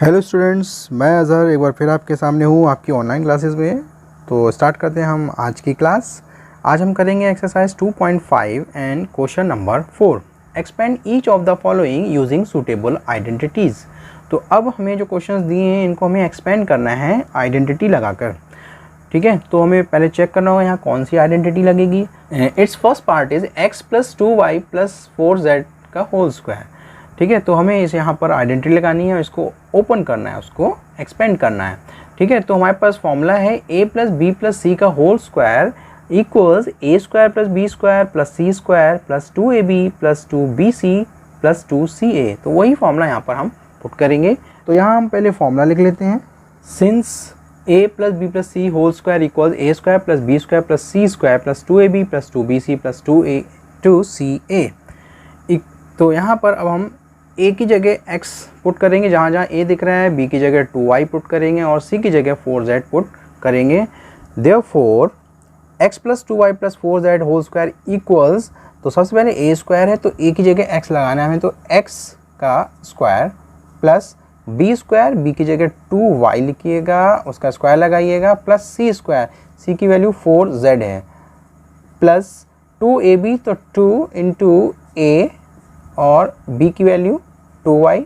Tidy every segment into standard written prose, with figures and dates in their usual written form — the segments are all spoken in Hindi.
हेलो स्टूडेंट्स, मैं अज़हर एक बार फिर आपके सामने हूँ आपकी ऑनलाइन क्लासेस में। तो स्टार्ट करते हैं हम आज की क्लास। आज हम करेंगे exercise 2.5 and question number 4। Expand each of the following using suitable identities. तो अब हमें जो क्वेश्चंस दिए हैं इनको हमें एक्सपेंड करना है आइडेंटिटी लगाकर। ठीक है, तो हमें पहले चेक करना होगा यहाँ कौन सी आइडेंटिटी लगेगी। It's first part is x + 2y + 4z का होल स्क्वायर। ठीक है, तो हमें इसे यहाँ पर आइडेंटिटी लगानी है, इसको ओपन करना है, उसको एक्सपेंड करना है। ठीक है, तो हमारे पास फॉर्मूला है a + b + c का whole square equals a² + b² + c² + 2ab + 2bc + 2ca। तो वही फॉर्मूला यहाँ पर हम पुट करेंगे। तो यहाँ हम पहले फॉर्मूला लिख लेते हैं। Since a + b + c whole square equals a² + b² + c² + 2ab + 2bc + 2ca। तो यहाँ पर अब हम a की जगह x पुट करेंगे, जहाँ जहाँ a दिख रहा है, b की जगह 2y पुट करेंगे और c की जगह 4z पुट करेंगे। Therefore x + 2y + 4z whole square equals, तो सबसे पहले a² है तो a की जगह x लगाना है हमें, तो x का स्क्वायर प्लस b², b की जगह 2y लिखिएगा, उसका स्क्वायर लगाइएगा, प्लस c², c की वैल्यू 4z है, प्लस 2ab तो 2 इंटू a और b की वैल्यू 2y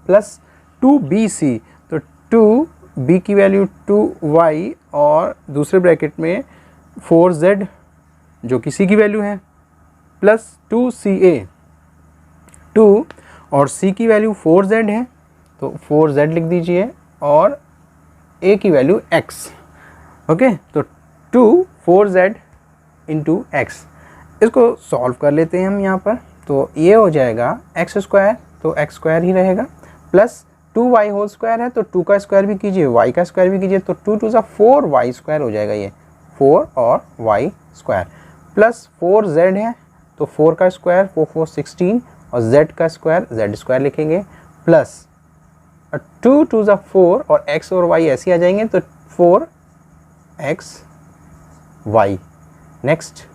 प्लस 2bc तो 2b की वैल्यू 2y और दूसरे ब्रैकेट में 4z जो कि c की वैल्यू है प्लस 2ca, 2 और c की वैल्यू 4z है तो 4z लिख दीजिए और a की वैल्यू x। ओके, तो 2 4z इंटू x। इसको सॉल्व कर लेते हैं हम यहाँ पर। तो ये हो जाएगा x², तो x² ही रहेगा, प्लस 2y होल स्क्वायर है तो 2 का स्क्वायर भी कीजिए, y का स्क्वायर भी कीजिए, तो 2 × 4y² हो जाएगा, ये 4 और y², प्लस 4z है तो 4 का स्क्वायर 4 4 16 और z का स्क्वायर z² लिखेंगे, प्लस 2 × 4 और x और y ऐसे आ जाएंगे तो 4xy। नेक्स्ट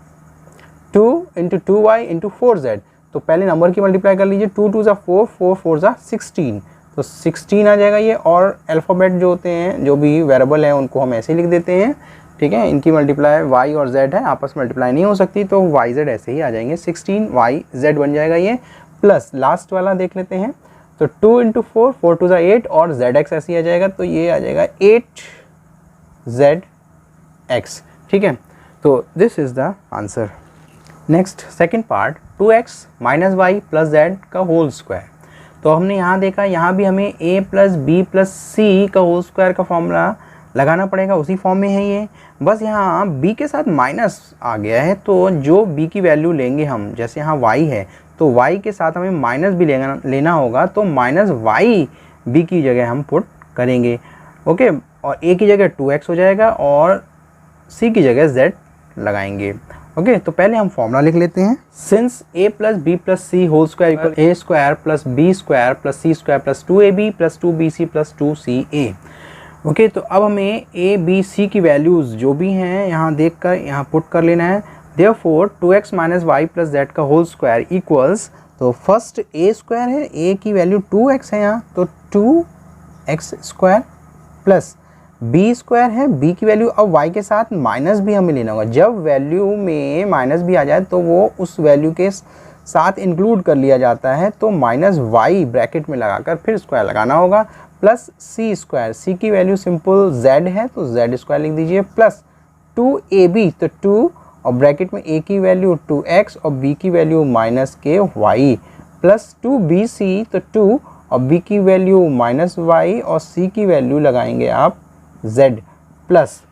2 × 2y × 4z, तो पहले नंबर की मल्टीप्लाई कर लीजिए, 2 2 4 4 4 16, तो 16 आ जाएगा ये। और अल्फ़ाबेट जो होते हैं, जो भी वेरिएबल है उनको हम ऐसे ही लिख देते हैं। ठीक है, इनकी मल्टीप्लाई y और z है, आपस में मल्टीप्लाई नहीं हो सकती, तो yz ऐसे ही आ जाएंगे, 16yz बन जाएगा ये। प्लस लास्ट वाला देख लेते हैं, तो 2 × 4 4 2 8 और zx ऐसे ही आ जाएगा, तो ये आ जाएगा 8zx। ठीक है, तो this is the answer. Next second part, 2x - y + z का होल स्क्वायर। तो हमने यहाँ देखा, यहाँ भी हमें a + b + c का होल स्क्वायर का फॉर्मूला लगाना पड़ेगा, उसी फॉर्म में है ये। बस यहाँ b के साथ माइनस आ गया है, तो जो b की वैल्यू लेंगे हम, जैसे यहाँ y है तो y के साथ हमें माइनस भी लेना होगा, तो -y b की जगह हम पुट करेंगे। ओके, और a की जगह 2x हो जाएगा और c की जगह z लगाएंगे। ओके, तो पहले हम फॉर्मूला लिख लेते हैं। Since a + b + c whole square equal a² + b² + c² + 2ab + 2bc + 2ca। Okay, तो अब हमें a b c की वैल्यूज़ जो भी हैं यहाँ देखकर यहाँ पुट कर लेना है। देयरफॉर 2x - y + z का होल स्क्वायर इक्वल्स, तो फर्स्ट a² है, a की वैल्यू 2x है यहाँ, तो 2x² प्लस b² है, b की वैल्यू, अब y के साथ माइनस भी हमें लेना होगा। जब वैल्यू में माइनस भी आ जाए तो वो उस वैल्यू के साथ इंक्लूड कर लिया जाता है, तो -y ब्रैकेट में लगाकर फिर स्क्वायर लगाना होगा, प्लस c², c की वैल्यू सिंपल z है तो z² लिख दीजिए, प्लस 2ab तो 2 और ब्रैकेट में a की वैल्यू 2x और b की वैल्यू -ky, प्लस 2bc तो 2 और b की वैल्यू -y और c की वैल्यू लगाएंगे आप z, प्लस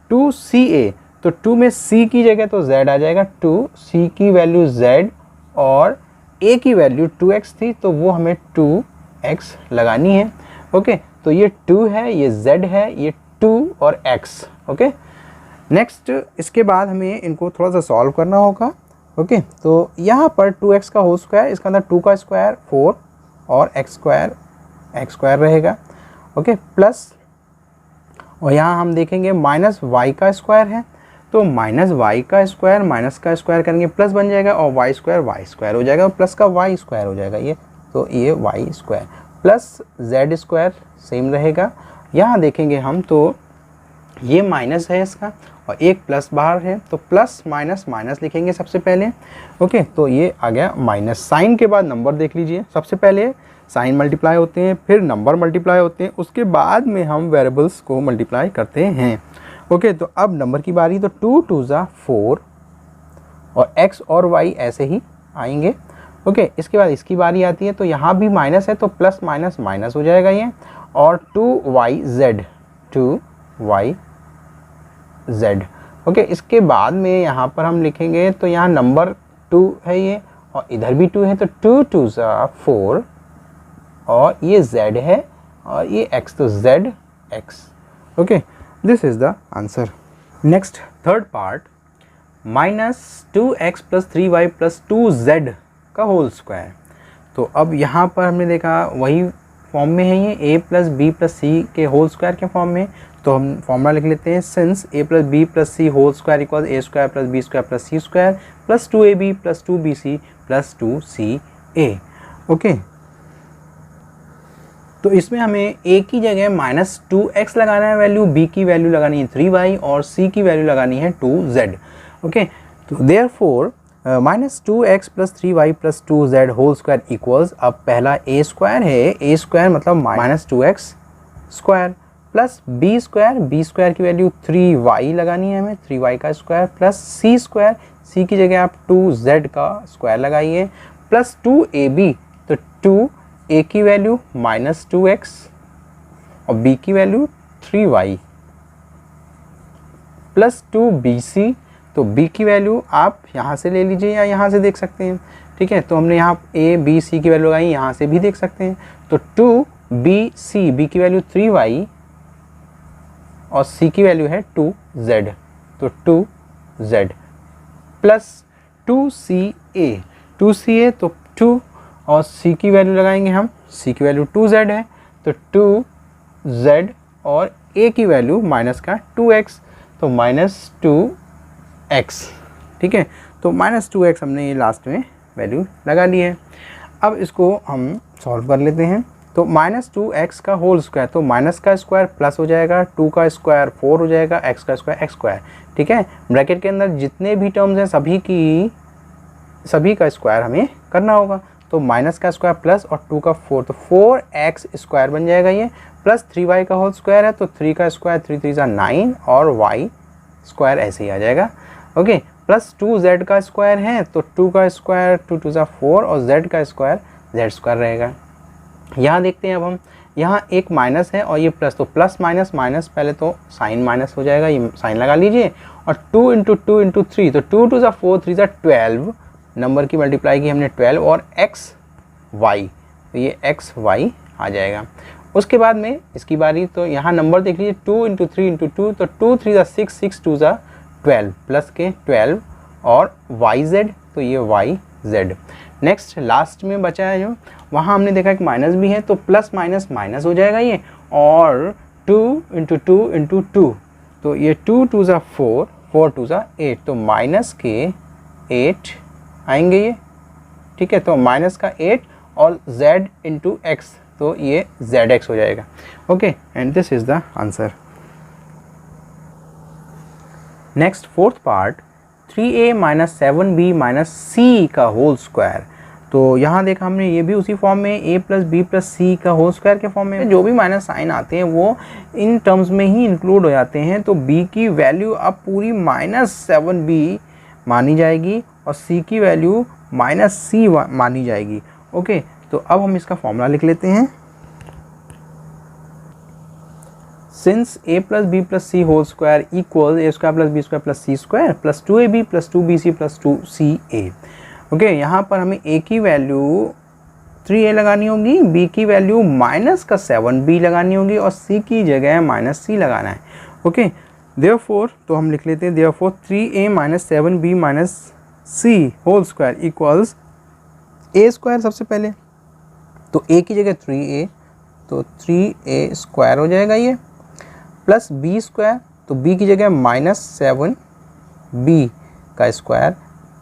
2ca, तो 2 में c की जगह तो z आ जाएगा, 2c की वैल्यू z और a की वैल्यू 2x थी तो वो हमें 2x लगानी है। ओके, तो ये 2 है, ये z है, ये 2 और x। ओके, नेक्स्ट इसके बाद हमें इनको थोड़ा सा सॉल्व करना होगा। ओके, तो यहाँ पर 2x का होल स्क्वायर, इसके अंदर 2 का स्क्वायर 4 और x² रहेगा। ओके, प्लस और यहाँ हम देखेंगे -y का स्क्वायर है, तो -y का स्क्वायर माइनस का स्क्वायर करेंगे प्लस बन जाएगा और y² हो जाएगा और प्लस का y² हो जाएगा, ये तो ये y² plus Z square same रहेगा। यहाँ देखेंगे हम तो ये माइनस है इसका और एक प्लस बाहर है, तो प्लस माइनस माइनस लिखेंगे सबसे पहले। ओके, तो ये आ गया माइनस। साइन के बाद नंबर देख लीजिए, सबसे पहले साइन मल्टीप्लाई होते हैं, फिर नंबर मल्टीप्लाई होते हैं, उसके बाद में हम वेरिएबल्स को मल्टीप्लाई करते हैं। ओके, तो अब नंबर की बारी, तो 2 2 ज़ा 4 और x और y ऐसे ही आएंगे। ओके, इसके बाद इसकी बारी आती है, तो यहाँ भी माइनस है तो प्लस माइनस माइनस हो जाएगा ये, और 2yz 2yz। ओके, इसके बाद में यहाँ पर हम लिखेंगे तो यहाँ नंबर 2 है ये और इधर भी 2 है, तो 2 2 ज़ा 4 और ये z है और ये x, तो zx। Okay, this is the answer. Next third part, -2x + 3y + 2z का होल स्क्वायर। तो अब यहाँ पर हमने देखा वही फॉर्म में है ये, a + b + c के होल स्क्वायर के फॉर्म में। तो हम फॉर्मूला लिख लेते हैं, since a + b + c whole square equal a² + b² + c² + 2ab + 2bc + 2ca। Okay, तो इसमें हमें a की जगह -2x लगाना है वैल्यू, b की वैल्यू लगानी है 3y और c की वैल्यू लगानी है 2z। ओके, तो therefore -2x + 3y + 2z whole square equals, अब पहला a² है, a² मतलब -2x स्क्वायर प्लस b² की वैल्यू 3y लगानी है हमें, 3y का स्क्वायर प्लस c², c की जगह आप 2z का स्क्वायर लगाइए, प्लस 2ab, तो 2a की वैल्यू -2x और b की वैल्यू 3y प्लस 2bc, तो b की वैल्यू आप यहाँ से ले लीजिए या यहाँ से देख सकते हैं। ठीक है, तो हमने यहाँ a b c की वैल्यू लगाई, यहाँ से भी देख सकते हैं। तो 2bc, b की वैल्यू 3y और c की वैल्यू है 2z, तो 2z प्लस 2ca, 2ca तो 2 और c की वैल्यू लगाएंगे हम, c की वैल्यू 2z है तो 2z और a की वैल्यू माइनस का 2x, तो -2x। ठीक है, तो -2x हमने ये लास्ट में वैल्यू लगा ली है। अब इसको हम सॉल्व कर लेते हैं। तो -2x का होल स्क्वायर, तो माइनस का स्क्वायर प्लस हो जाएगा, 2 का स्क्वायर 4 हो जाएगा, x का स्क्वायर x²। ठीक है, ब्रैकेट के अंदर जितने भी टर्म्स हैं सभी का स्क्वायर हमें करना होगा। तो माइनस का स्क्वायर प्लस और 2 का 4, तो 4x² बन जाएगा ये, प्लस 3y का होल स्क्वायर है तो 3 का स्क्वायर 3 3 ज़ा 9 और y² ऐसे ही आ जाएगा। ओके, प्लस 2z का स्क्वायर है तो 2 का स्क्वायर 2 2 ज़ा 4 और z का स्क्वायर z² रहेगा। यहाँ देखते हैं, अब हम यहाँ एक माइनस है और ये प्लस, तो प्लस माइनस माइनस, पहले तो साइन माइनस हो जाएगा, ये साइन लगा लीजिए, और 2 × 2 × 3, तो 2 2 ज़ा 4 3 ज़ा 12, नंबर की मल्टीप्लाई की हमने 12 और xy, तो ये xy आ जाएगा। उसके बाद में इसकी बारी, तो यहाँ नंबर देख लीजिए 2 × 3 × 2, तो 2 3 ज़ा 6 6 2 ज़ा 12 प्लस के 12 और yz, तो ये yz। नेक्स्ट लास्ट में बचा है जो, वहाँ हमने देखा कि माइनस भी है तो प्लस माइनस माइनस हो जाएगा ये, और 2 × 2 × 2, तो ये 2 2 ज़ा 4 4 2 ज़ा 8, तो माइनस के 8 आएंगे ये। ठीक है, तो माइनस का 8 और z × x, तो ये zx हो जाएगा। Okay, and this is the answer. Next fourth part, 3a - 7b - c का होल स्क्वायर। तो यहाँ देखा हमने, ये भी उसी फॉर्म में a + b + c का होल स्क्वायर के फॉर्म में, जो भी माइनस साइन आते हैं वो इन टर्म्स में ही इंक्लूड हो जाते हैं। तो b की वैल्यू अब पूरी -7b मानी जाएगी और c की वैल्यू -c मानी जाएगी। ओके, तो अब हम इसका फॉर्मूला लिख लेते हैं, since a + b + c whole square equal a² + b² + c² + 2ab + 2bc + 2ca। Okay, यहाँ पर हमें a की वैल्यू 3a लगानी होगी, b की वैल्यू -7b लगानी होगी और c की जगह -c लगाना है। ओके, देयरफॉर तो हम लिख लेते हैं, therefore 3a - 7b - c whole square equals a² सबसे पहले, तो a की जगह 3a, तो 3a² हो जाएगा ये, प्लस b², तो b की जगह -7b का स्क्वायर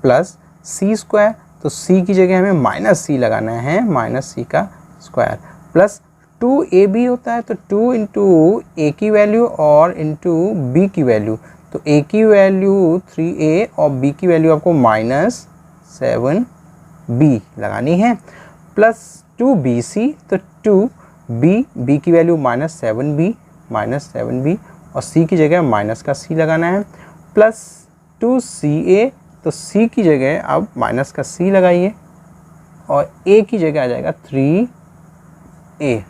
प्लस c², तो c की जगह हमें -c लगाना है, -c का स्क्वायर प्लस 2ab होता है तो 2 इंटू ए की वैल्यू और इंटू बी की वैल्यू, तो a की वैल्यू 3a और b की वैल्यू आपको -7b लगानी है, प्लस 2bc तो 2b की वैल्यू -7b और c की जगह माइनस का c लगाना है, प्लस 2ca तो c की जगह अब माइनस का c लगाइए और a की जगह आ जाएगा 3a।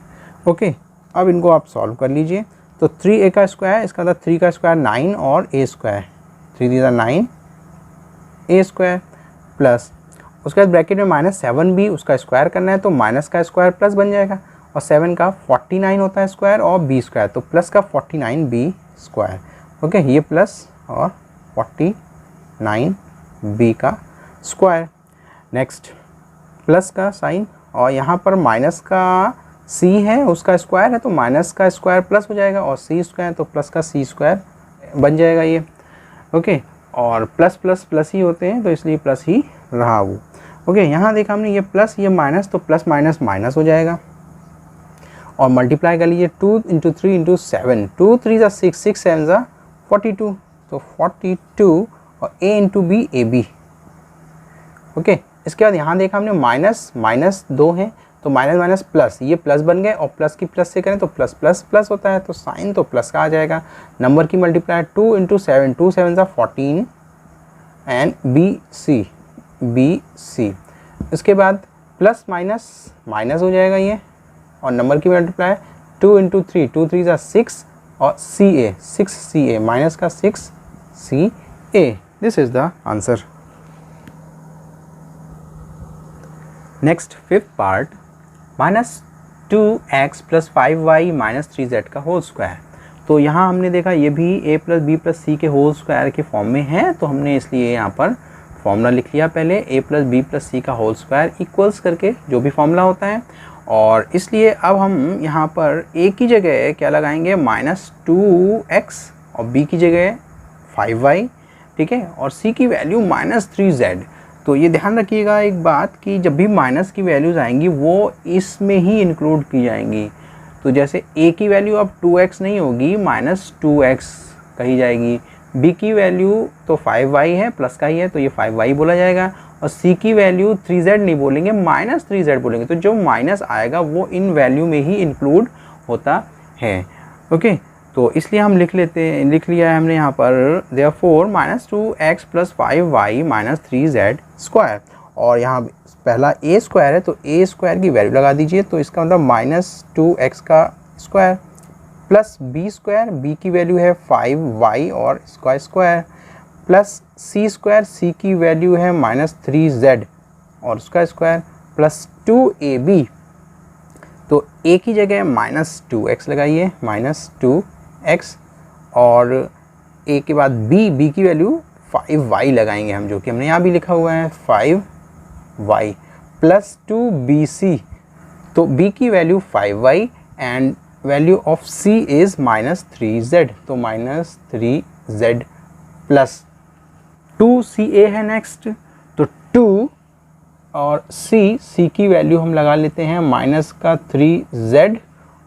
ओके, अब इनको आप सॉल्व कर लीजिए। तो 3a का स्क्वायर, इसका मतलब 3 का स्क्वायर 9 और a square, 3 3 9 a square, plus उसके बाद ब्रैकेट में -7b उसका स्क्वायर करना है तो माइनस का स्क्वायर प्लस बन जाएगा, और 7 का 49 होता है स्क्वायर और b स्क्वायर, तो प्लस का 49b स्क्वायर। ओके, ये प्लस और 49b का स्क्वायर। नेक्स्ट प्लस का साइन, और यहाँ पर माइनस का c है उसका स्क्वायर है तो माइनस का स्क्वायर प्लस हो जाएगा, और c स्क्वायर तो प्लस का c स्क्वायर बन जाएगा ये। ओके, और प्लस प्लस प्लस ही होते हैं तो इसलिए प्लस ही रहा वो। ओके, यहाँ देखा हमने ये प्लस ये माइनस, तो प्लस माइनस माइनस हो जाएगा, और मल्टीप्लाई कर लीजिए 2 इंटू 3 इंटू 7, 2 3 ज़ा 6, 6 7 ज़ा 42, तो 42 और a into B A B. Okay, इसके बाद यहाँ देखा हमने माइनस माइनस 2 है तो माइनस माइनस प्लस, ये प्लस बन गए, और प्लस की प्लस से करें तो प्लस प्लस प्लस होता है, तो साइन तो प्लस का आ जाएगा। नंबर की मल्टीप्लाई 2 इंटू 7, 2 7 ज़ा 14 एंड बी सी। इसके बाद प्लस माइनस माइनस हो जाएगा ये, और नंबर की मल्टीप्लाई 2 इंटू 3, 2 3 ज़ा 6 और सी ए माइनस का 6 a। This is the answer. Next fifth part, -2x + 5y - 3z का होल स्क्वायर। तो यहाँ हमने देखा ये भी a + b + c के होल स्क्वायर के फॉर्म में है, तो हमने इसलिए यहाँ पर फॉर्मूला लिख लिया पहले a + b + c का होल स्क्वायर इक्वल्स करके, जो भी फॉर्मूला होता है। और इसलिए अब हम यहाँ पर a की जगह क्या लगाएंगे -2x और b की जगह 5y, ठीक है, और c की वैल्यू -3z। तो ये ध्यान रखिएगा एक बात कि जब भी माइनस की वैल्यूज़ आएंगी वो इसमें ही इंक्लूड की जाएंगी। तो जैसे a की वैल्यू अब 2x नहीं होगी, -2x कही जाएगी, b की वैल्यू तो 5y है प्लस का ही है तो ये 5y बोला जाएगा, और c की वैल्यू 3z नहीं बोलेंगे -3z बोलेंगे। तो जो माइनस आएगा वो इन वैल्यू में ही इंक्लूड होता है। ओके, तो इसलिए हम लिख लिया है हमने यहाँ पर therefore -2x + 5y - 3z square, और यहाँ पहला a स्क्वायर है तो a स्क्वायर की वैल्यू लगा दीजिए, तो इसका मतलब -2x का square plus b square, b की वैल्यू है 5y और इसका square, plus c square, c की वैल्यू है -3z और उसका स्क्वायर, प्लस 2ab, तो a की जगह -2x लगाइए -2x, और a के बाद b की वैल्यू 5y लगाएंगे हम, जो कि हमने यहाँ भी लिखा हुआ है 5y, प्लस 2bc, तो b की value 5y and value of c is -3z, तो -3z प्लस 2ca है नेक्स्ट, तो 2 और c की वैल्यू हम लगा लेते हैं -3z,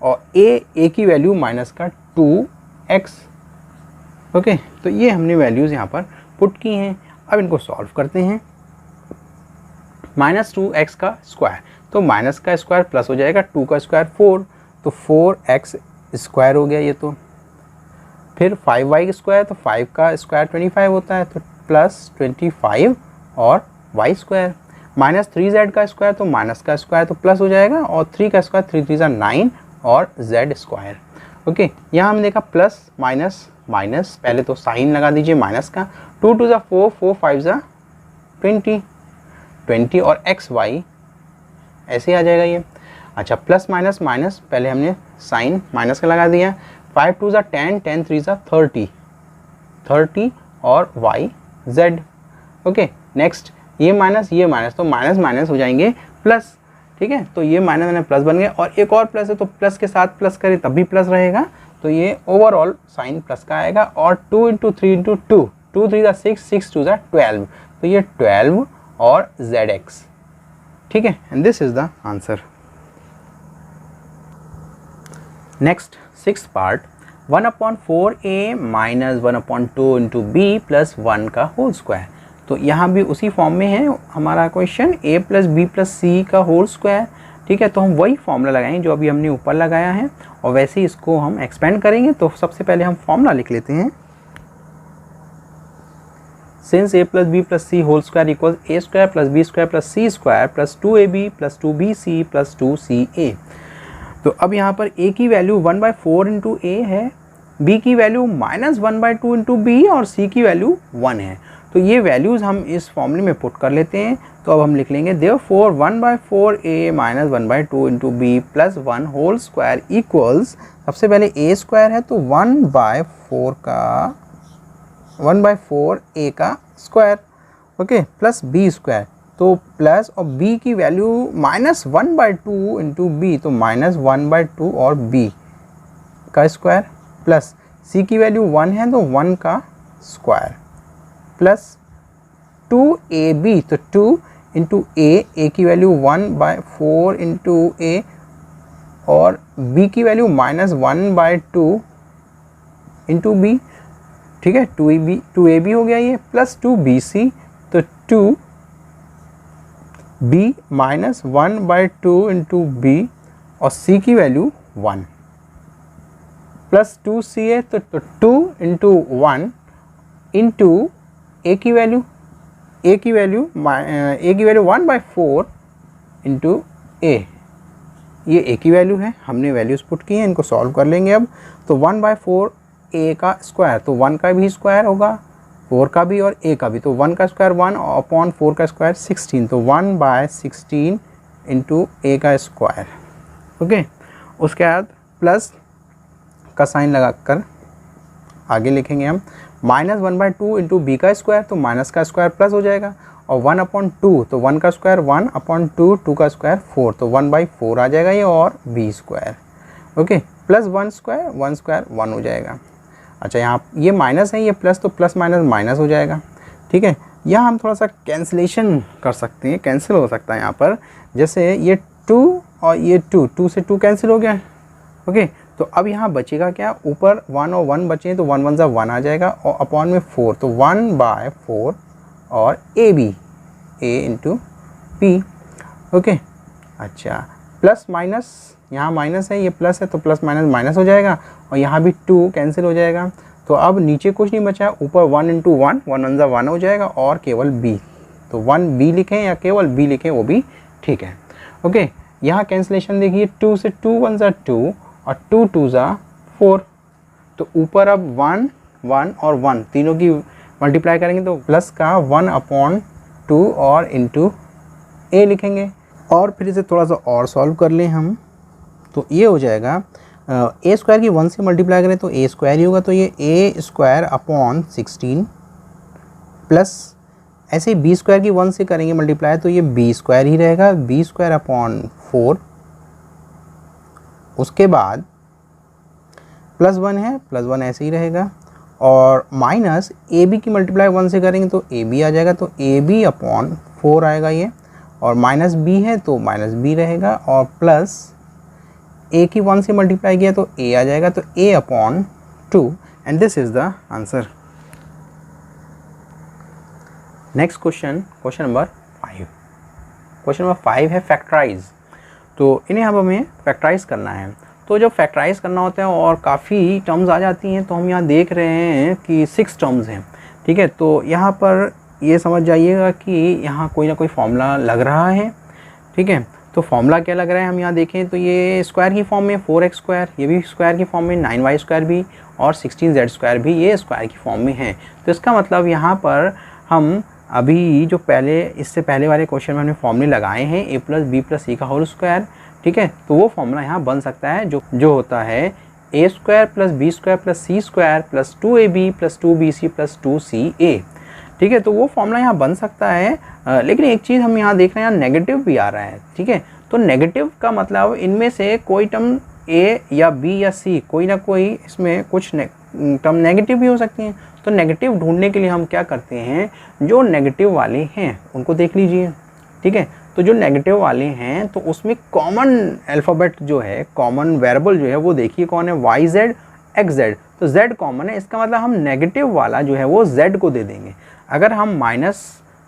और a की वैल्यू -2x। ओके, तो ये हमने वैल्यूज़ यहाँ पर पुट की हैं। अब इनको सॉल्व करते हैं। -2x का स्क्वायर, तो माइनस का स्क्वायर प्लस हो जाएगा, 2 का स्क्वायर 4, तो 4x स्क्वायर हो गया ये, तो फिर 5y स्क्वायर, तो 5 का स्क्वायर 25 होता है, तो प्लस 25 और y स्क्वायर, -3z का स्क्वायर, तो माइनस का स्क्वायर तो प्लस हो जाएगा, और 3 का स्क्वायर 3 3 ज़ा 9 और z स्क्वायर। ओके, यहाँ हमने देखा प्लस माइनस माइनस, पहले तो साइन लगा दीजिए माइनस का, 2 2 ज़ा 4, 4 5 ज़ा 20 और एक्स वाई ऐसे आ जाएगा ये। अच्छा, प्लस माइनस माइनस, पहले हमने साइन माइनस का लगा दिया, 5 2 ज़ा 10, 10 3 ज़ा 30 और वाई जेड। ओके, नेक्स्ट ये माइनस तो माइनस माइनस हो जाएंगे प्लस, ठीक है, तो ये माइनस माइनस प्लस बन गए, और एक और प्लस है तो प्लस के साथ प्लस करें तब भी प्लस रहेगा, तो ये ओवरऑल साइन प्लस का आएगा। और 2 × 3 × 2, 2 3 ज़ा 6, 6 2 ज़ा 12, तो ये 12 और जेड एक्स, ठीक है, and this is the answer. Next 6th part, 1/4a minus 1/2 into B plus 1 का होल स्क्वायर। तो यहाँ भी उसी फॉर्म में है हमारा question, a plus B plus C का होल स्क्वायर। ठीक है, तो हम वही फॉर्मूला लगाएंगे जो अभी हमने ऊपर लगाया है और वैसे ही इसको हम एक्सपेंड करेंगे। तो सबसे पहले हम फॉर्मूला लिख लेते हैं, since a plus B plus C whole square equal a square plus B square plus C square plus 2ab plus 2bc plus 2ca। तो अब यहाँ पर a की वैल्यू 1/4 इंटू ए है, b की वैल्यू माइनस 1/2 इंटू बी और c की वैल्यू 1 है। तो ये वैल्यूज़ हम इस फॉर्मूले में पुट कर लेते हैं। तो अब हम लिख लेंगे therefore 1/4a minus 1/2 into B plus 1 whole square equals, सबसे पहले a स्क्वायर है तो 1/4a का square, okay, plus b square, तो प्लस और b की वैल्यू माइनस 1/2 इंटू बी, तो माइनस 1/2 और b का स्क्वायर, प्लस c की वैल्यू 1 है तो 1 का स्क्वायर, प्लस 2ab, तो 2 इंटू a की वैल्यू 1/4 इंटू a और b की वैल्यू माइनस 1/2 इंटू b। ठीक है, 2ab हो गया ये, प्लस 2bc, तो 2b माइनस 1/2 इंटू b और c की वैल्यू 1, प्लस 2ca, तो 2 इंटू 1 इंटू a की वैल्यू 1/4 इंटू a, ये a की वैल्यू है, हमने वैल्यूज पुट की हैं, इनको सॉल्व कर लेंगे अब। तो 1/4 a का स्क्वायर, तो 1 का भी स्क्वायर होगा, 4 का भी और a का भी, तो 1 का स्क्वायर 1 अपॉन 4 का स्क्वायर 16, तो 1/16 इंटू a का स्क्वायर, ओके। उसके बाद प्लस का साइन लगाकर आगे लिखेंगे हम, माइनस 1/2 इंटू बी का स्क्वायर, तो माइनस का स्क्वायर प्लस हो जाएगा, और 1/2, तो 1 का स्क्वायर 1/2, 2 का स्क्वायर 4, तो 1/4 आ जाएगा ये, और b square, okay, plus 1 square 1 हो जाएगा। अच्छा, यहाँ ये माइनस है, ये प्लस, तो प्लस माइनस माइनस हो जाएगा। ठीक है, यहाँ हम थोड़ा सा कैंसिलेशन कर सकते हैं, कैंसिल हो सकता है यहाँ पर, जैसे ये 2 और ये 2 से 2 कैंसिल हो गया, ओके। तो अब यहाँ बचेगा क्या, ऊपर 1 और 1 बचे हैं, तो 1 1 1 आ जाएगा, और अपॉन में 4, तो 1/4 और a इंटू p, ओके। अच्छा, प्लस माइनस, यहाँ माइनस है, ये प्लस है, तो प्लस माइनस माइनस हो जाएगा, और यहाँ भी 2 कैंसिल हो जाएगा। तो अब नीचे कुछ नहीं बचा, ऊपर 1 इंटू 1, 1 1 हो जाएगा, और केवल b, तो 1b लिखें या केवल b लिखें वो भी ठीक है, ओके। यहाँ कैंसिलेशन देखिए, 2 से 2 1 2 और 2 2 4, तो ऊपर अब 1 1 और 1 तीनों की मल्टीप्लाई करेंगे, तो प्लस का 1/2 और इंटू a लिखेंगे, और फिर इसे थोड़ा सा और सॉल्व कर लें हम, तो ये हो जाएगा a स्क्वायर की 1 से मल्टीप्लाई करें तो a स्क्वायर ही होगा, तो ये a स्क्वायर अपॉन 16, प्लस ऐसे ही b स्क्वायर की 1 से करेंगे मल्टीप्लाई तो ये b स्क्वायर ही रहेगा, b स्क्वायर अपॉन 4, उसके बाद प्लस 1 है, प्लस 1 ऐसे ही रहेगा, और माइनस ए बी की मल्टीप्लाई 1 से करेंगे तो ए बी आ जाएगा, तो ए बी अपॉन 4 आएगा ये, और माइनस बी है तो माइनस बी रहेगा, और प्लस ए की 1 से मल्टीप्लाई किया तो ए आ जाएगा, तो A upon 2, and this is the answer. Next question, question number 5। Question number 5 है फैक्टराइज। तो इन्हें अब हमें फैक्टराइज करना है। तो जब फैक्टराइज करना होता है और काफ़ी टर्म्स आ जाती हैं, तो हम यहाँ देख रहे हैं कि 6 टर्म्स हैं, ठीक है। तो यहाँ पर ये समझ जाइएगा कि यहाँ कोई ना कोई फॉर्मूला लग रहा है, ठीक है। तो फॉर्मूला क्या लग रहा है हम यहाँ देखें तो ये स्क्वायर की फॉर्म में 4x स्क्वायर, ये भी स्क्वायर की फॉर्म में 9y स्क्वायर भी, और 16z स्क्वायर भी ये स्क्वायर की फॉर्म में है। तो इसका मतलब यहाँ पर हम अभी जो पहले इससे पहले वाले क्वेश्चन में हमने फॉर्मूले लगाए हैं a plus B plus C का होल स्क्वायर, ठीक है। तो वो फॉर्मूला यहाँ बन सकता है जो होता है a square plus B square plus C square plus 2ab plus 2bc plus 2ca, ठीक है। तो वो फॉर्मूला यहाँ बन सकता है, लेकिन एक चीज़ हम यहाँ देख रहे हैं, यहाँ नेगेटिव भी आ रहा है, ठीक है। तो नेगेटिव का मतलब इनमें से कोई टर्म a या b या c, कोई ना कोई इसमें कुछ टर्म नेगेटिव भी हो सकती हैं। तो नेगेटिव ढूंढने के लिए हम क्या करते हैं, जो नेगेटिव वाले हैं उनको देख लीजिए, ठीक है। तो जो नेगेटिव वाले हैं तो उसमें कॉमन अल्फ़ाबेट जो है, कॉमन वेरिएबल जो है वो देखिए कौन है, वाई जेड एक्स जेड। तो z कॉमन है, इसका मतलब हम नेगेटिव वाला जो है वो z को दे देंगे। अगर हम माइनस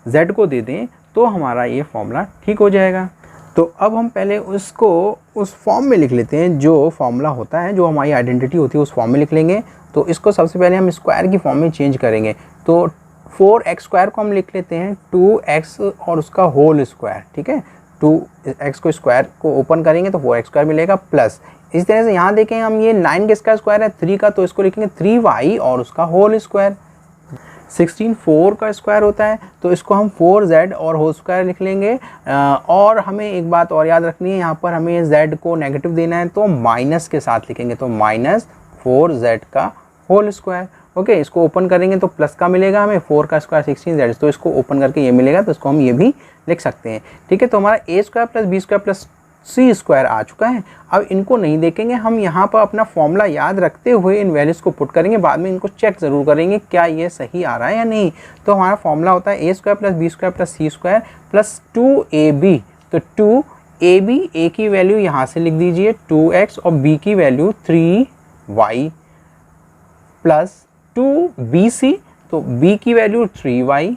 z को दे दें तो हमारा ये फॉर्मूला ठीक हो जाएगा। तो अब हम पहले उसको उस फॉर्म में लिख लेते हैं जो फॉर्मूला होता है, जो हमारी आइडेंटिटी होती है उस फॉर्म में लिख लेंगे। तो इसको सबसे पहले हम स्क्वायर की फॉर्म में चेंज करेंगे। तो 4x स्क्वायर को हम लिख लेते हैं 2x और उसका होल स्क्वायर, ठीक है। 2x को स्क्वायर को ओपन करेंगे तो 4x स्क्वायर मिलेगा प्लस, इस तरह से यहाँ देखें हम ये 9 किसका स्क्वायर है, 3 का, तो इसको लिखेंगे 3y और उसका होल स्क्वायर। 16 4 का स्क्वायर होता है तो इसको हम 4z और होल स्क्वायर लिख लेंगे। और हमें एक बात और याद रखनी है, यहाँ पर हमें z को नेगेटिव देना है तो माइनस के साथ लिखेंगे, तो माइनस 4z का होल स्क्वायर। ओके, इसको ओपन करेंगे तो प्लस का मिलेगा हमें, 4 का स्क्वायर 16z, तो इसको ओपन करके ये मिलेगा, तो इसको हम ये भी लिख सकते हैं, ठीक है। तो हमारा a square plus b square plus c square आ चुका है। अब इनको नहीं देखेंगे, हम यहाँ पर अपना फॉर्मूला याद रखते हुए इन वैल्यूज़ को पुट करेंगे, बाद में इनको चेक ज़रूर करेंगे क्या ये सही आ रहा है या नहीं। तो हमारा फॉर्मूला होता है a square plus b square plus c square plus 2ab। तो 2ab, a की वैल्यू यहाँ से लिख दीजिए 2x और b की वैल्यू 3y प्लस 2bc, तो b की वैल्यू 3y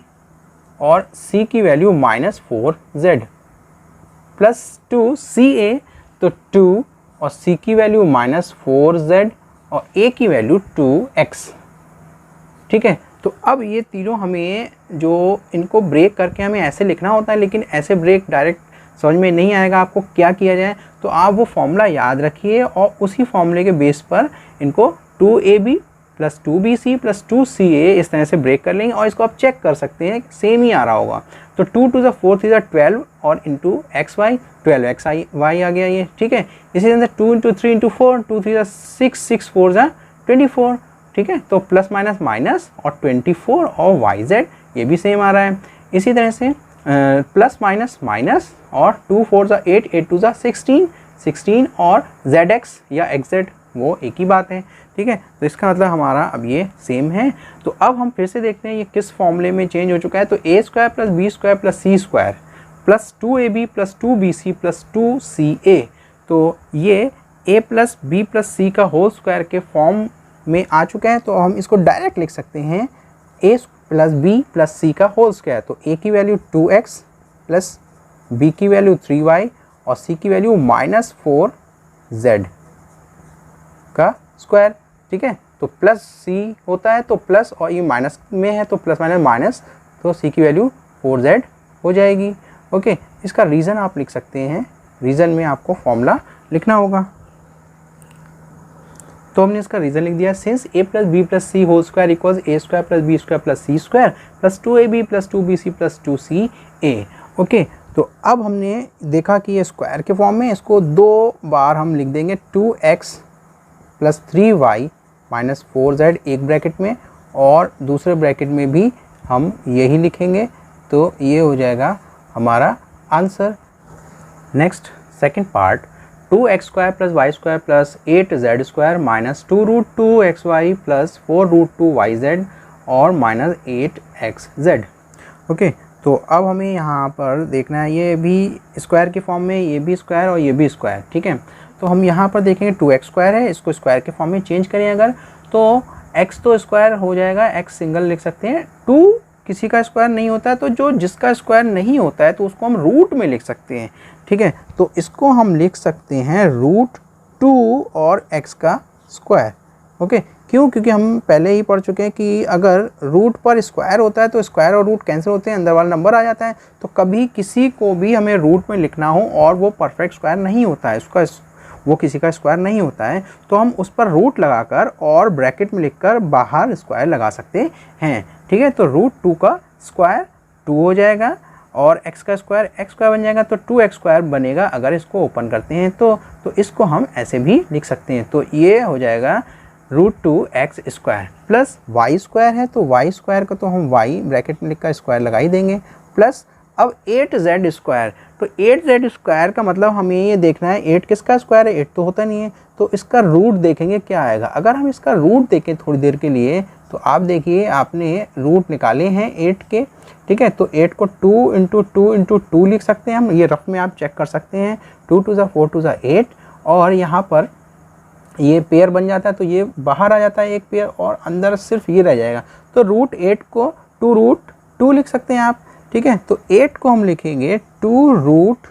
और c की वैल्यू -4z प्लस 2ca, तो 2 और c की वैल्यू -4z और a की वैल्यू 2x, ठीक है। तो अब ये तीनों हमें जो इनको ब्रेक करके हमें ऐसे लिखना होता है, लेकिन ऐसे ब्रेक डायरेक्ट समझ में नहीं आएगा आपको क्या किया जाए। तो आप वो फॉर्मूला याद रखिए और उसी फॉर्मूले के बेस पर इनको 2ab plus 2bc plus 2ca इस तरह से ब्रेक कर लेंगे और इसको आप चेक कर सकते हैं सेम ही आ रहा होगा। तो 2 to the 4th is 12 और इंटू xy 12xy आ गया ये, ठीक है। इसी तरह से 2 into 3 into 4, 2 3 6, 6 4 24, ठीक है। तो प्लस माइनस माइनस और 24 और yz ये भी सेम आ रहा है। इसी तरह से प्लस माइनस माइनस और 2 4 8, 8 2 16, 16 और zx या xz वो एक ही बात है, ठीक है। तो इसका मतलब हमारा अब ये सेम है। तो अब हम फिर से देखते हैं ये किस फॉर्मूले में चेंज हो चुका है। तो a square plus b square plus c square plus 2ab plus 2bc plus 2ca, तो ये a plus b plus c का होल स्क्वायर के फॉर्म में आ चुका है। तो हम इसको डायरेक्ट लिख सकते हैं a plus b plus c का होल स्क्वायर। तो a की वैल्यू 2x प्लस b की वैल्यू 3y और c की वैल्यू -4z का स्क्वायर, ठीक है। तो प्लस c होता है तो प्लस, और ये माइनस में है तो प्लस माइनस माइनस, तो c की वैल्यू 4z हो जाएगी। ओके, इसका रीज़न आप लिख सकते हैं, रीज़न में आपको फॉर्मूला लिखना होगा। तो हमने इसका रीज़न लिख दिया, since a plus B plus C whole square equals a square plus B square plus C square plus 2ab plus 2bc plus 2ca। Okay, तो अब हमने देखा कि ये स्क्वायर के फॉर्म में, इसको 2 बार हम लिख देंगे 2x plus 3y minus 4z एक ब्रैकेट में, और दूसरे ब्रैकेट में भी हम यही लिखेंगे। तो ये हो जाएगा हमारा answer. Next second part, 2x square plus Y square plus 8z square minus 2√2xy plus 4√2yz और माइनस 8xz। ओके, तो अब हमें यहाँ पर देखना है, ये भी स्क्वायर के फॉर्म में, ये भी स्क्वायर और ये भी स्क्वायर, ठीक है। तो हम यहाँ पर देखेंगे 2x स्क्वायर है, इसको स्क्वायर के फॉर्म में चेंज करें अगर, तो x तो स्क्वायर हो जाएगा, x सिंगल लिख सकते हैं। 2 किसी का स्क्वायर नहीं होता है, तो जो जिसका स्क्वायर नहीं होता है तो उसको हम रूट में लिख सकते हैं, ठीक है। तो इसको हम लिख सकते हैं √2 और x का स्क्वायर। ओके, क्यों? क्योंकि हम पहले ही पढ़ चुके हैं कि अगर रूट पर स्क्वायर होता है तो स्क्वायर और रूट कैंसिल होते हैं, अंदर वाला नंबर आ जाता है। तो कभी किसी को भी हमें रूट में लिखना हो और वो परफेक्ट स्क्वायर नहीं होता है, उसका वो किसी का स्क्वायर नहीं होता है, तो हम उस पर रूट लगाकर और ब्रैकेट में लिखकर बाहर स्क्वायर लगा सकते हैं, ठीक है। तो √2 का स्क्वायर 2 हो जाएगा और x का स्क्वायर x स्क्वायर बन जाएगा, तो 2x स्क्वायर बनेगा अगर इसको ओपन करते हैं तो इसको हम ऐसे भी लिख सकते हैं। तो ये हो जाएगा √2x square plus y square है, तो y स्क्वायर को तो हम y ब्रैकेट में लिखकर स्क्वायर लगा ही देंगे, प्लस अब 8z स्क्वायर। तो 8z स्क्वायर का मतलब हमें ये देखना है 8 किसका स्क्वायर है, 8 तो होता नहीं है, तो इसका रूट देखेंगे क्या आएगा। अगर हम इसका रूट देखें थोड़ी देर के लिए तो आप देखिए आपने रूट निकाले हैं 8 के, ठीक है। तो 8 को 2 इंटू 2 इंटू 2 लिख सकते हैं हम, ये रफ में आप चेक कर सकते हैं। 2 टू ज़ा 4 टू ज़ा 8, और यहाँ पर ये पेयर बन जाता है, तो ये बाहर आ जाता है एक पेयर और अंदर सिर्फ ये रह जाएगा। तो रूट 8 को 2 रूट 2 लिख सकते हैं आप, ठीक है। तो 8 को हम लिखेंगे 2 रूट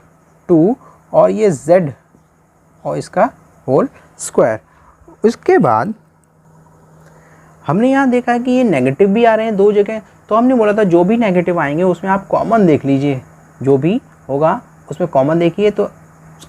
2 और ये z और इसका होल स्क्वायर। उसके बाद हमने यहाँ देखा कि ये नेगेटिव भी आ रहे हैं दो जगह, तो हमने बोला था जो भी नेगेटिव आएंगे उसमें आप कॉमन देख लीजिए, जो भी होगा उसमें कॉमन देखिए। तो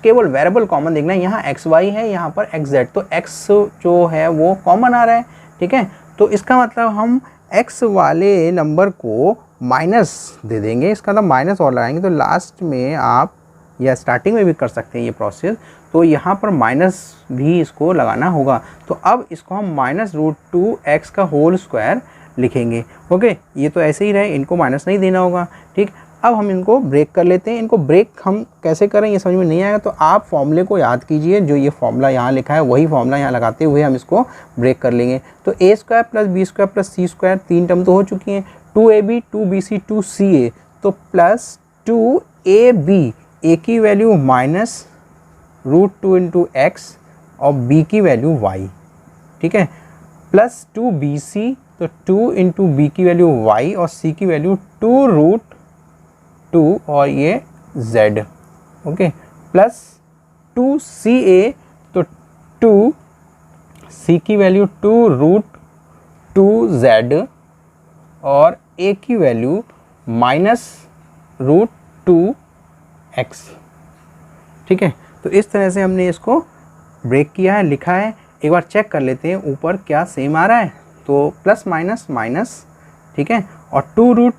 केवल वेरिएबल कॉमन देखना है, यहाँ एक्स वाई है, यहाँ पर एक्स जेड, तो एक्स जो है वो कॉमन आ रहा है, ठीक है। तो इसका मतलब हम एक्स वाले नंबर को माइनस दे देंगे, इसका मतलब माइनस और लगाएंगे। तो लास्ट में आप या स्टार्टिंग में भी कर सकते हैं ये प्रोसेस, तो यहाँ पर माइनस भी इसको लगाना होगा। तो अब इसको हम माइनस रूट 2 एक्स का होल स्क्वायर लिखेंगे। ओके, ये तो ऐसे ही रहे, इनको माइनस नहीं देना होगा, ठीक। अब हम इनको ब्रेक कर लेते हैं। इनको ब्रेक हम कैसे करें ये समझ में नहीं आएगा, तो आप फॉर्मूले को याद कीजिए, जो ये फॉर्मूला यहाँ लिखा है वही फॉर्मूला यहाँ लगाते हुए हम इसको ब्रेक कर लेंगे। तो A square plus B square plus C square, 3 term तो हो चुकी हैं। 2ab 2bc 2ca, तो प्लस 2ab, ए की value minus root 2 into x और बी की वैल्यू y, ठीक है, प्लस 2bc, तो 2 इंटू बी की वैल्यू y और c की वैल्यू 2 रूट 2 और ये z, ओके, प्लस 2ca, तो 2c की वैल्यू 2 रूट 2z और a की वैल्यू माइनस रूट 2x, ठीक है। तो इस तरह से हमने इसको ब्रेक किया है, लिखा है। एक बार चेक कर लेते हैं ऊपर क्या सेम आ रहा है, तो प्लस माइनस माइनस, ठीक है, और 2 रूट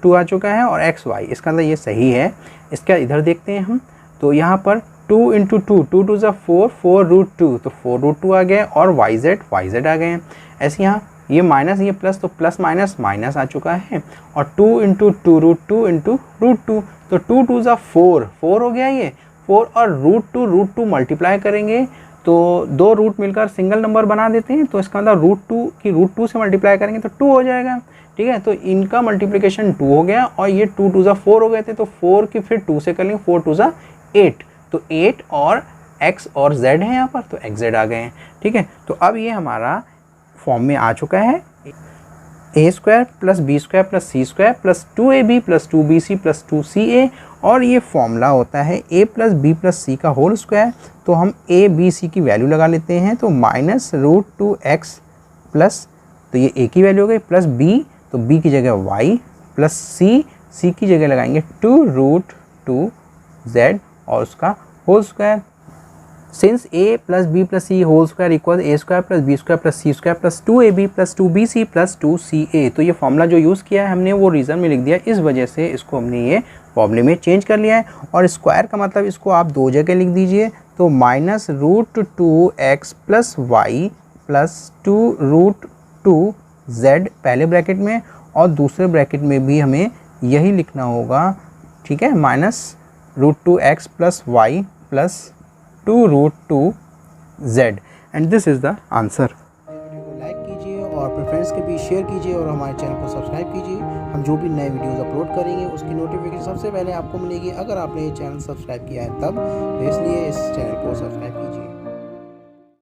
2 आ चुका है और एक्स वाई, इसका अंदर ये सही है। इसका इधर देखते हैं हम, तो यहाँ पर 2 इंटू 2, 2 टू ज़ा 4, 4 रूट 2, तो 4 रूट 2 आ गए और वाई जेड आ गए हैं। ऐसे यहाँ ये माइनस ये प्लस, तो प्लस माइनस माइनस आ चुका है, और 2 इंटू 2 रूट 2 इंटू रूट 2, तो 2 टू ज़ा 4, 4 हो गया ये 4, और रूट 2 मल्टीप्लाई करेंगे तो 2 रूट मिलकर सिंगल नंबर बना देते हैं, तो इसका मतलब रूट 2 की रूट 2 से मल्टीप्लाई करेंगे तो 2 हो जाएगा, ठीक है। तो इनका मल्टीप्लिकेशन 2 हो गया और ये 2 टू ज़ा 4 हो गए थे, तो 4 की फिर 2 से कर लेंगे, 4 टू ज़ा 8, तो 8 और x और z है यहाँ पर, तो एक्स जेड आ गए हैं, ठीक है। तो अब ये हमारा फॉर्म में आ चुका है, A square plus B square plus C square plus 2ab plus 2bc plus 2ca, और ये फॉर्मूला होता है a plus B plus C का होल स्क्वायर। तो हम a b c की वैल्यू लगा लेते हैं, तो माइनस रूट 2x प्लस, तो ये a की वैल्यू हो गई, प्लस b, तो b की जगह y, प्लस c की जगह लगाएंगे 2 रूट 2z और उसका whole square. Since a plus B plus C whole square equal A square plus B square plus C square plus 2ab plus 2bc plus 2ca, तो ये फॉर्मूला जो यूज़ किया है हमने वो रीज़न में लिख दिया, इस वजह से इसको हमने ये फॉर्मूले में चेंज कर लिया है। और स्क्वायर का मतलब इसको आप दो जगह लिख दीजिए, तो minus root 2x plus Y plus 2 root 2z पहले ब्रैकेट में, और दूसरे ब्रैकेट में भी हमें यही लिखना होगा, ठीक है, minus root 2x plus Y plus 2 root 2z, and this is the answer. Video को लाइक कीजिए और अपने फ्रेंड्स के बीच शेयर कीजिए और हमारे चैनल को सब्सक्राइब कीजिए। हम जो भी नए वीडियोस अपलोड करेंगे उसकी नोटिफिकेशन सबसे पहले आपको मिलेगी, अगर आपने ये चैनल सब्सक्राइब किया है तब, तो इसलिए इस चैनल को सब्सक्राइब